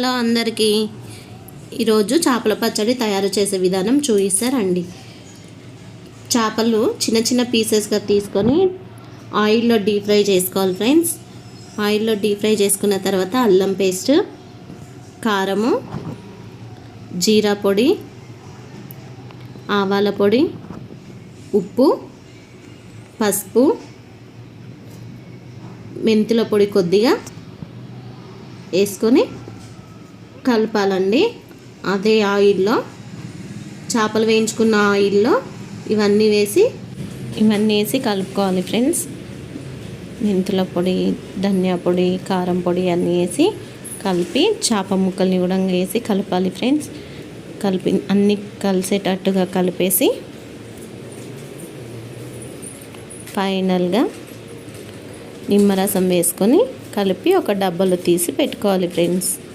Hello అందరికీ. ఈరోజు చేపల పచ్చడి తయారు చేసే విధానం చూపిస్తారండి. చేపలు చిన్న చిన్న పీసెస్గా తీసుకొని ఆయిల్లో డీప్ ఫ్రై చేసుకోవాలి ఫ్రెండ్స్. ఆయిల్లో డీప్ ఫ్రై చేసుకున్న తర్వాత అల్లం పేస్ట్, కారము, జీరా పొడి, ఆవాల పొడి, ఉప్పు, పసుపు, మెంతుల పొడి కొద్దిగా వేసుకొని కలపాలండి. అదే ఆయిల్లో చేపలు వేయించుకున్న ఆయిల్లో ఇవన్నీ వేసి కలుపుకోవాలి ఫ్రెండ్స్. మెంతుల పొడి, ధనియా పొడి, కారం పొడి అన్నీ వేసి కలిపి చేప ముక్కల్ని కూడా వేసి కలపాలి ఫ్రెండ్స్. అన్నీ కలిసేటట్టుగా కలిపేసి ఫైనల్గా నిమ్మరసం వేసుకొని కలిపి ఒక డబ్బాలో తీసి పెట్టుకోవాలి ఫ్రెండ్స్.